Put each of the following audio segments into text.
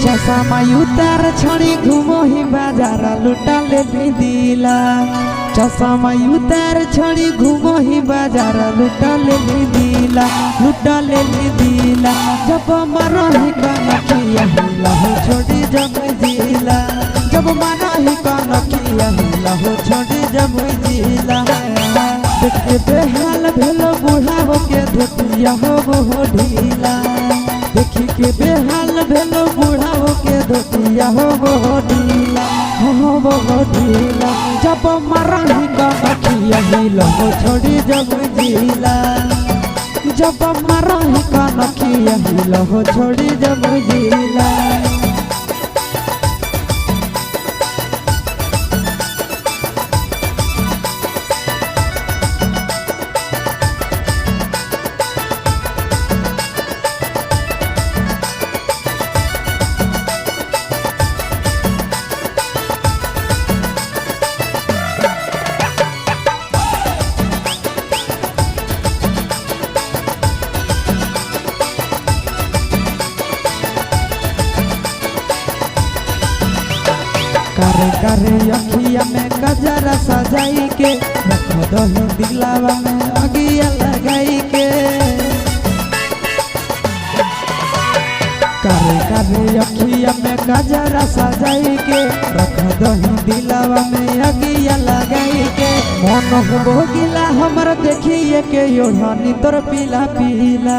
चश्मा उतार छड़ी घूमो ही बाजार लुटा ले दिला। चश्मा उतार छड़ी घूमो ही बाजार लुटा ले दिला, लुटा ले दिला। जब मारो ही कनखिया हिला हो छोड़ी जब जिला, जब मारो ही कनखिया हिला हो छोड़ी जब जिला। देखते बेहाल भेलो बुढ़ाओ के धोतिया हो वो ढीला, देखी के बेहाल भेलो बुढ़ाओ के धोतिया हो वो ढीला, हो वो ढीला। जब मरही कनखिया हिला हो छोड़ी जब जिला, जब मरही कनखिया हिला हो छोड़ी जब जिला। करे करे अखिया में गजरा सजाई के, रख दही दिलावा में अगिया लगाई के। करे करे अखिया में गजरा सजाई के, रख दही दिलावा में अगिया लगाई के। मन हो गिला हमर देखिए के योढ़नी तोर पीला पीला,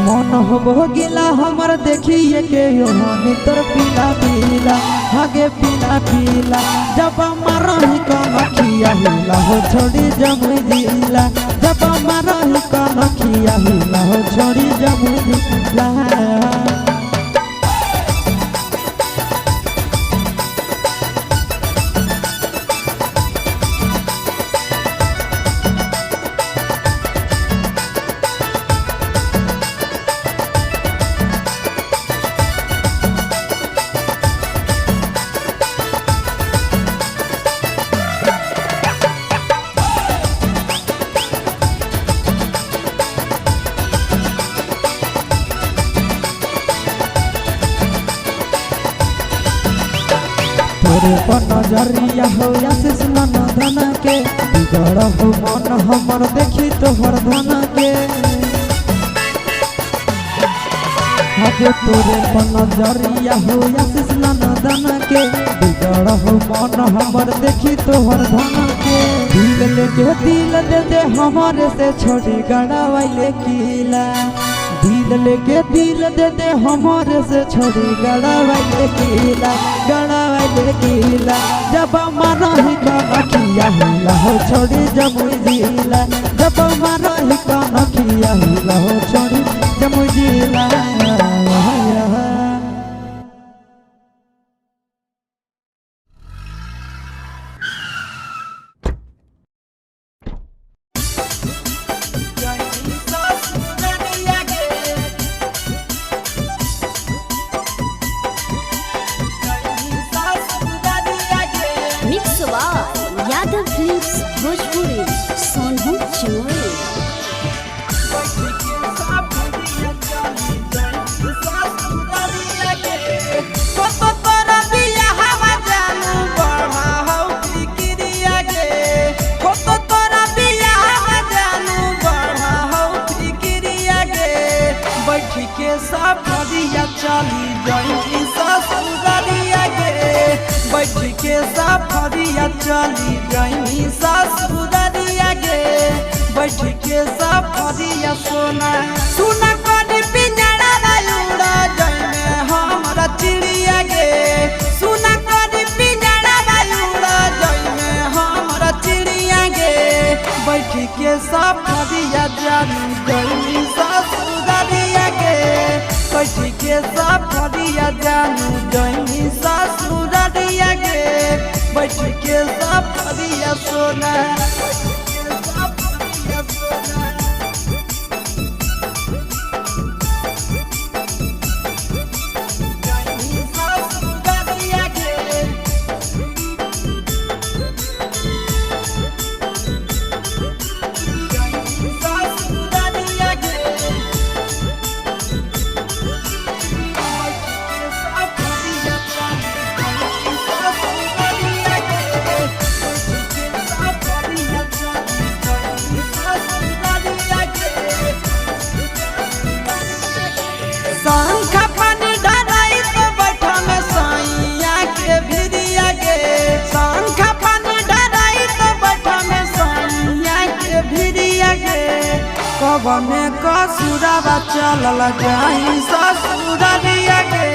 मन हो गिला हमर देखिए के योढ़नी तोर पीला पीला, आगे पीला पीला। जब मरही कनखिया हिला हो छोड़ी जब जिला, जब मरही कनखिया हिला हो छोड़ी जब जिला। तोरे पर नजरिया हो आशीष मन धन के, बिगड़ हो मन हमर देखी तोहर धन के। आगे तोरे पर नजरिया हो आशीष मन धन के, बिगड़ हो मन हमर देखी तोहर धन के। दिल लेके दिल दे दे हमारे से छोड़ी गड़ावाइले किला, दिल लेके दिल दे दे हमारे से छोड़ी गड़ावाइले किला, गड़ावाइले किला। जब मरही कनखिया हिला हो छोड़ी जब जिला, जब मरही कनखिया हिला हो छोड़ी दिला यादव फिल्म्स भोजपुरी सोनू चोरी सफरिया चली जाई ससुरारिया गे बैठ के सफरिया चली जाई ससुरारिया गे बैठ के सफरिया सोना सुना कनी पिंजड़ा उड़ा जाई हमरा चिड़िया गे सुना कनी पिंजड़ा उड़ा जाई हमरा चिड़िया गे बैठ के सफरिया चली जाई ससुरारिया गे बैठ के सफरिया जानू जमी ससुरारिया गे बैठ के सफरिया सोना कवने कसुरवा चलल जाई ससुरारिया गे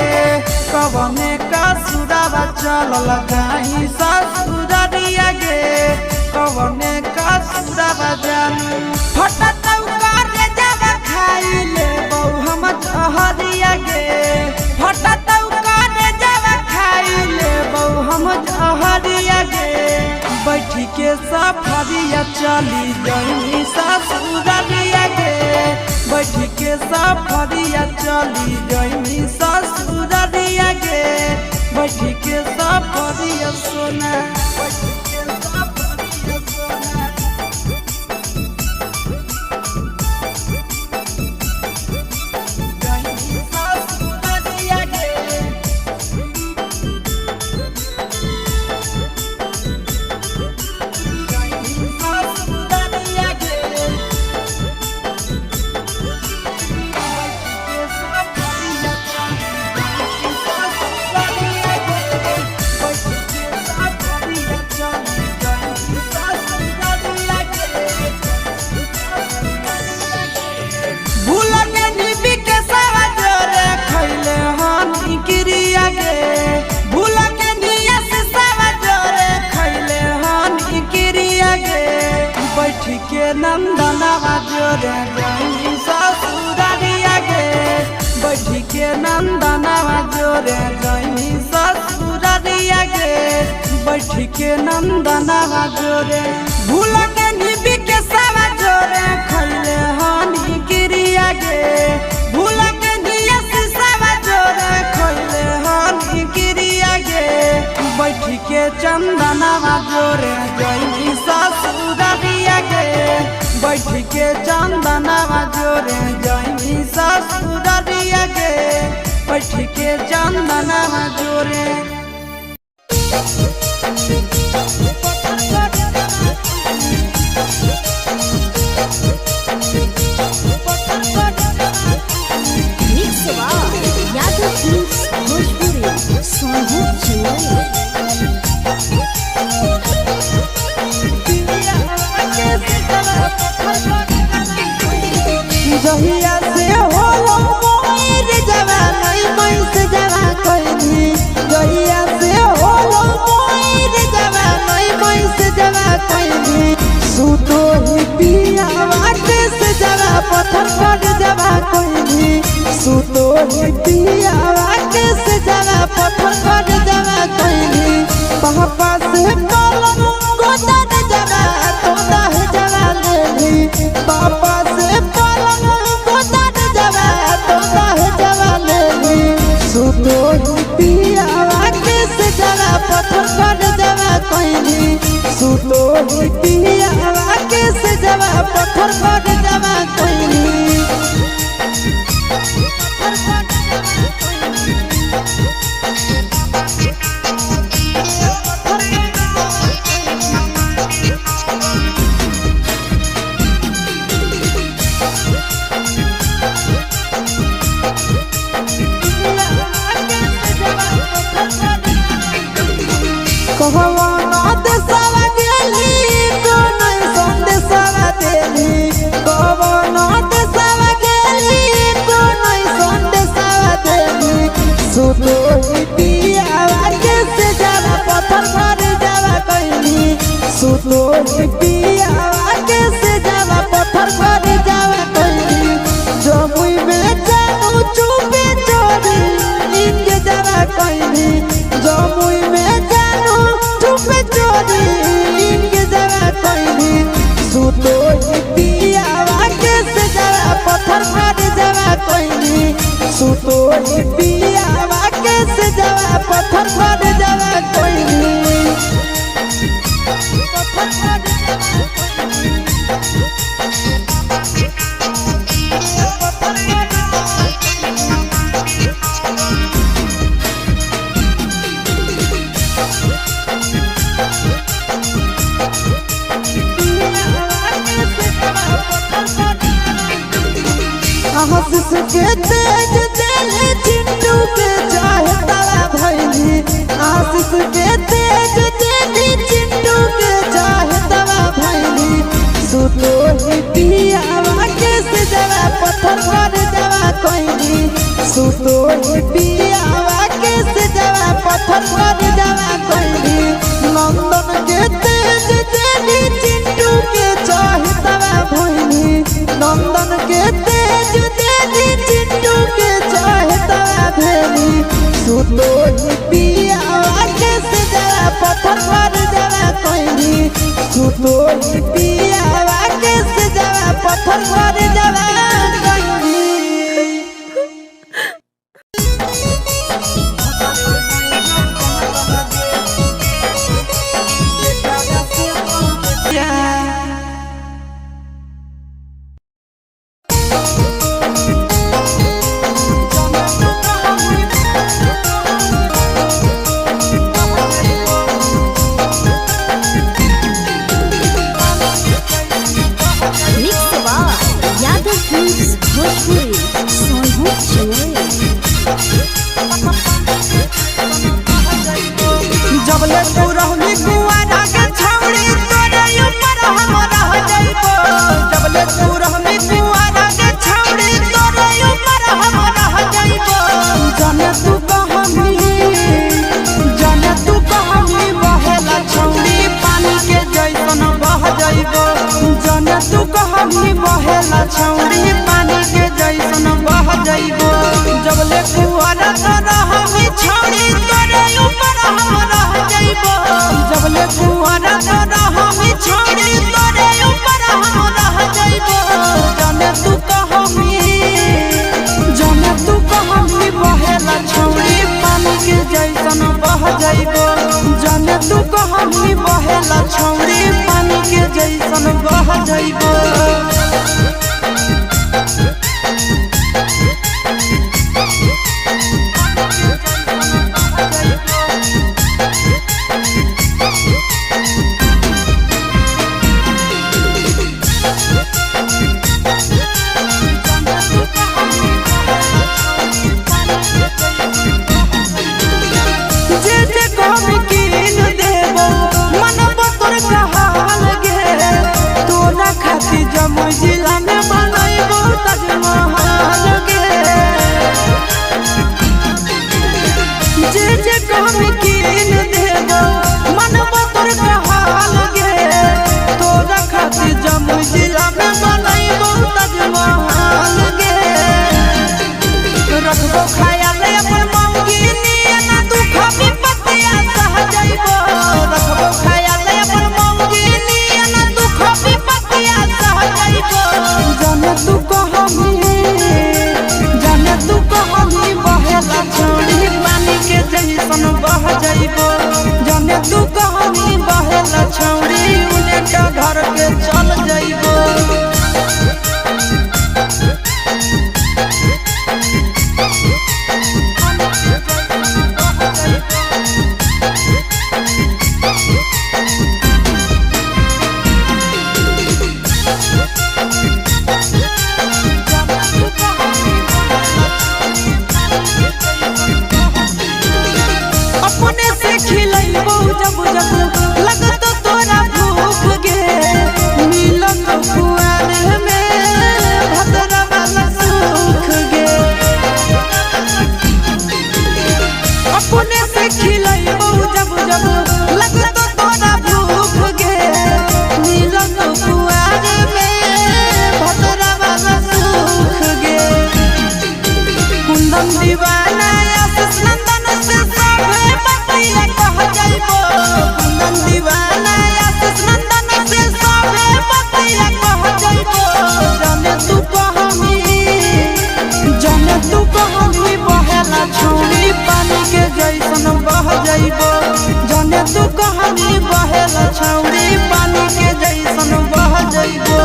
कवने कसुरवा चलल जाई ससुरारिया गे कवने कसुरवा जानू फटत करे जब खाई ले बहु हम हरिया गे फटत करे जब खाई ले बहु हम हरिया गे बैठ के सफरिया चली जाई ससुरारिया गे बैठ के सफरिया चली जाई ससुरारिया गे बैठ के सफरिया सोना नंदनवा जोरे जाई ससुरारिया गे बैठ के नंदनवा जोरे जाई ससुरारिया गे बैठ के नंदनवा जोरे भूल के निबी के सावा जोरे खैले हानी गिरिया गे भूल के निया से सावा जोरे खैले हानी गिरिया गे बैठ के चंदनवा जोरे जाई ससुरारिया गे बैठ के चंदनवा जोरे जाई ससुरारिया गे बैठ के चंदनवा जोरे यादव फिल्म्स भोजपुरी सोनू चोरी जहिया से होलो मोर जवानी मैस जवा कोइनी जहिया से होलो मोर जवानी मैस जवा कोइनी सुतो ही पिया वाटे से जवा पत्थर पर जवा कोइनी ही पियावा के से जरा पत्थर कर जरा कहली पापा से पलंग गोदर जरा तोड़ा है जरा लेली पापा से पलंग गोदर जरा तोड़ा है जरा लेली सुतो ही पियावा के से जरा पत्थर कर जरा कहली सुतो ही पियावा के से जरा पत्थर कर जरा कहली कहवाना देशवा गेली कोनै संदेशवा देली कहवाना देशवा गेली कोनै संदेशवा देली सुतो ही पियावा के से जरा पत्थर कर जरा कहली सुतो ही पियावा के से जरा पत्थर कर जरा कहली जमुई में जानू चुपे चोरी इनके जरा कहली जमुई में चोरी इनके जरा कहली सुतो ही पियावा के से जरा पत्थर कर जरा कहली सुतो ही पियावा के से जरा पत्थर कर जरा कहली आशीष के तेज दिल चिंटू के चाहे तारा भैली आशीष के तेज दिल चिंटू के चाहे तारा भैली सुतो ही पियावा के से जरा पत्थर कर जरा कहली सुतो ही पियावा के से जरा पत्थर कर जरा कहली नंदन के तेज दिल चिंटू के चाहे तारा भैली नंदन के तेज चिंटू के चाहे तारा भेली सुतो ही पियावा के से जरा पत्थर कर जरा कहली सुतो ही पियावा के से जरा पत्थर कर जरा कहली छौड़ी पानी के जैसन बह जइबो जबले कुआरा रहमी छौड़ी तोरे ऊपर हम रह जइबो जबले कुआरा रहमी छौड़ी तोरे ऊपर हम रह जइबो जाने तू कहमी बहेला छौड़ी पानी के जैसन बह जइबो जाने तू कहमी बहेला छौड़ी पानी के जैसन बह जइबो जमुई जिला में बनैबो ताजमहल गे जे कहमी कीन देबो मनबो तोर कहल गे तोरा खातिर जमुई जिला में बनैबो ताजमहल गे रखबो तू कहानी बहेला छोड़ी पानी के जैसन बह जाइबो जाने तू कहानी बहेला छोड़ी उन्हें का घर के चल जाइबो अपने से खिलैबो जब जब लगत तोरा भूख गे मिलन कुआर में भदरा वाला सुख गे अपने से खिलैबो जब जब लगत तोरा भूख गे मिलन कुआर में भदरा वाला सुख गे कुंदन दीवाना आशीष नंदन से सबे बतिया कह जाइबो कुंदन दीवाना आशीष नंदन से सबे बतिया कह जाइबो जाने तू कहानी बहेला छोड़ी पानी के जैसन बह जाइबो जाने तू कहानी बहेला छोड़ी पानी के जैसन बह जाइबो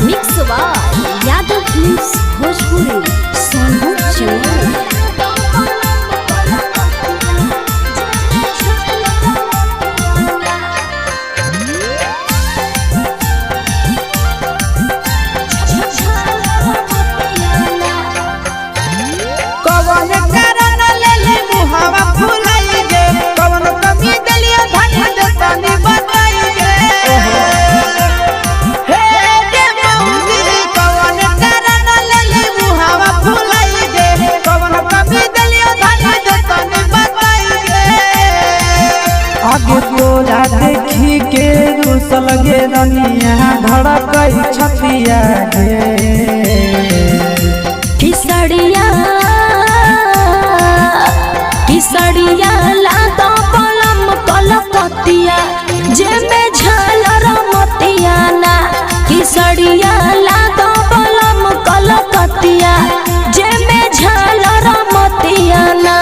mix by Yadav films Bhojpuri Sonu Chamoli कवन कारण लेले मुहावा फुलाई गे कवन कमी दलिया धन देतानी बताई गे हे गे मौजी कवन कारण लेले मुहावा फुलाई गे कवन कमी दलिया धन देतानी बताई गे आगे तोरा देखी के रुसल गे रनिया धड़कई छतिया गे किसड़िया लातो पलम कलकतिया जेमे झालर मतिया ना किसड़िया लातो पलम कलकतिया जेमे झालर मतिया ना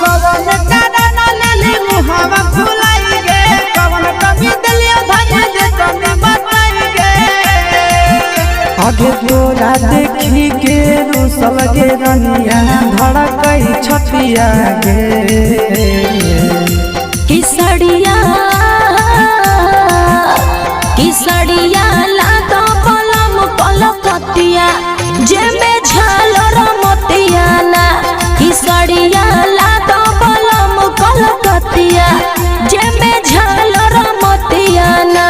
कवन कारण लेले मुहावा फुलाई गे कवन कमी दलिया धन देतानी बताई गे आगे तोरा देखी के रुसल गे रनिया धड़कई छतिया गे किसड़िया लातो पलम कलकतिया जेमे झालर मतिया ना किसड़िया लातो पलम कलकतिया जेमे झालर मतिया ना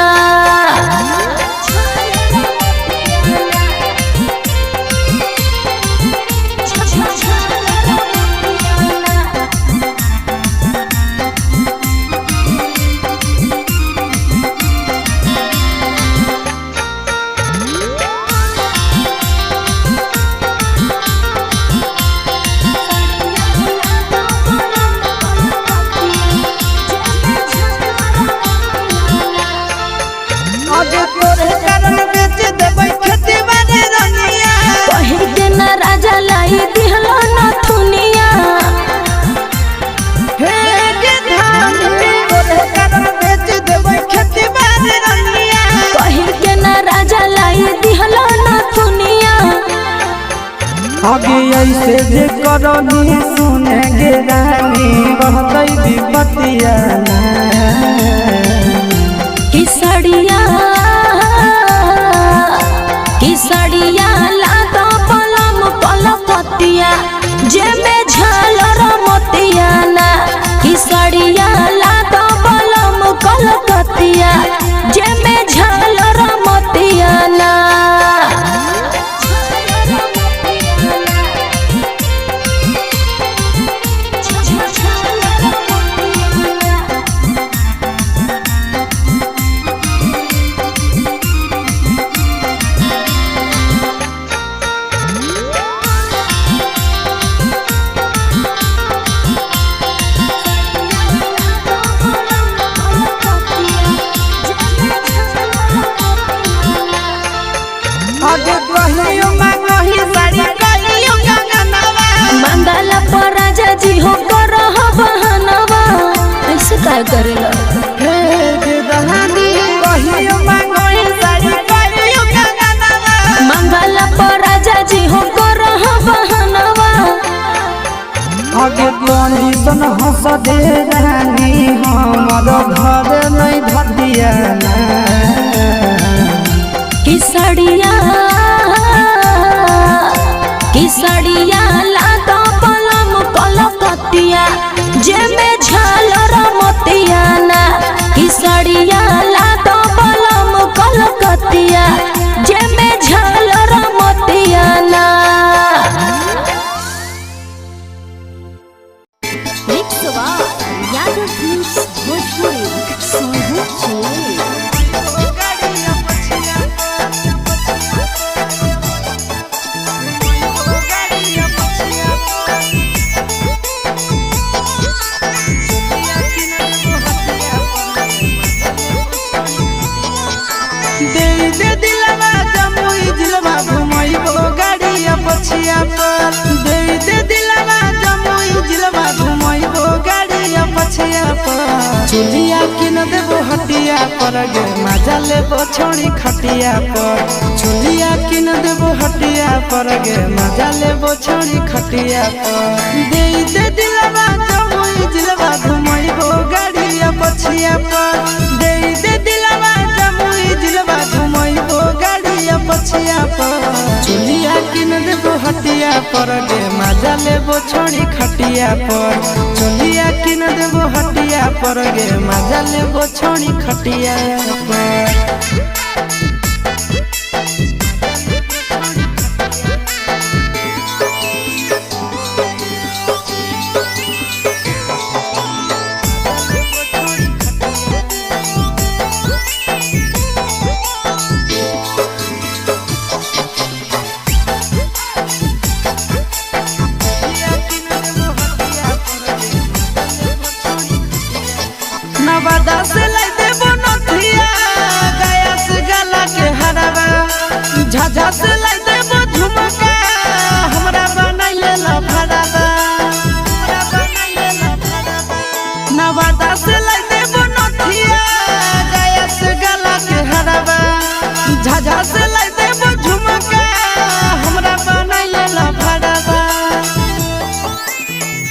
आगे तोरे कारण बेच देबै खेती बाड़ी रनिया कहि के ना राजा लाई दिहलो न थुनिया हे गे धान तोरे कारण बेच देबै खेती बाड़ी रनिया कहि के ना राजा लाई दिहलो न थुनिया आगे ऐसे जे करनी सुने गे रानी रहतै विपतिया ना किसड़िया लातो पलम कलकतिया जेमे झालर मतिया ना किसड़िया लातो पलम कलकतिया जेमे झालर मतिया ना हटिया ना किसड़िया लागा पलम कलकतिया जेमे झालर मोतिया ना किसड़िया लागा पलम कलकतिया जेमे झालर मोतिया ना यादव फिल्म्स भोजपुरी सोनू चले पछिया पर दे दे दिलवा जमुई जिलवा घुमइबो गाड़िया पछिया पर चुलिया किन देबो हटिया पर गे मजा लेबो छोड़ी खटिया पर चुलिया किन देबो हटिया पर गे मजा लेबो छोड़ी खटिया पर दे दे दिलवा जमुई जिलवा घुमइबो गाड़िया पछिया पर दे दे दिलवा जमुई जिलवा घुमइबो गाड़िया पछिया पर चुलिया किन देबो हटिया पर गे मजा लेबो छोड़ी खटिया पर चुलिया किन देबो हटिया पर गे मजा लेबो छोड़ी खटिया पर नवादा से लाई देबो नथिया गया से गला के हरवा झाझा से लाई देबो झुमका हमरा बनाइले लफड़ावा नवादा से लाई देबो नथिया गया से गला के हरवा झाझा से लाई देबो झुमका हमरा बनाइले लफड़ावा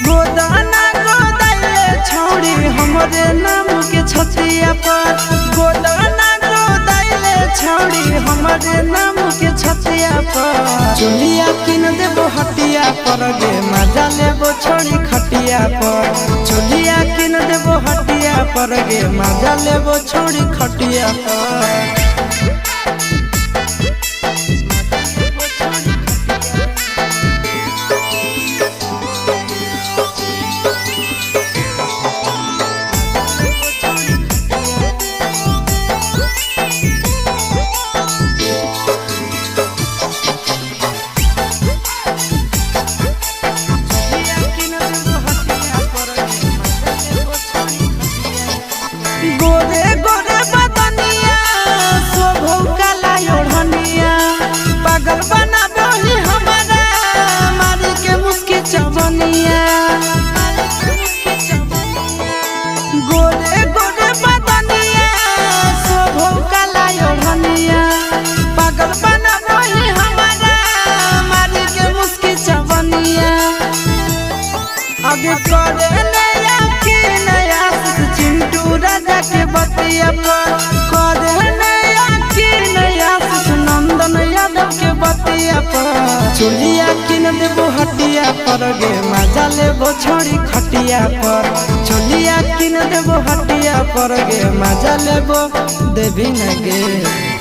गोदाना गोदाइले छोड़ी हमरे नाम के छतिया पर गोदाना गोदाइले छोड़ी हमरे नाम के छतिया पर चुलिया किन देबो हटिया पर गे मजा लेबो छोड़ी खटिया पर चुलिया किन देबो हटिया पर गे मजा लेबो छोड़ी खटिया पर गोरे गोरे बदनिया शोभो काला ओढ़निया पागल बनाबो ही हमारा मारी के मुस्की चवनिया गोरे गोरे बदनिया शोभो काला ओढ़निया पागल बनाबो ही हमारा मारी के मुस्की चवनिया आगे करे नया के नया चिंटू राजा के बतिया पर करे नया के नया नंदन यादव के बतिया पर चुलिया किन देबो हटिया पर गे मजा लेबो छोड़ी खटिया पर चुलिया किन देबो हटिया पर गे मजा लेबो देवी न गे।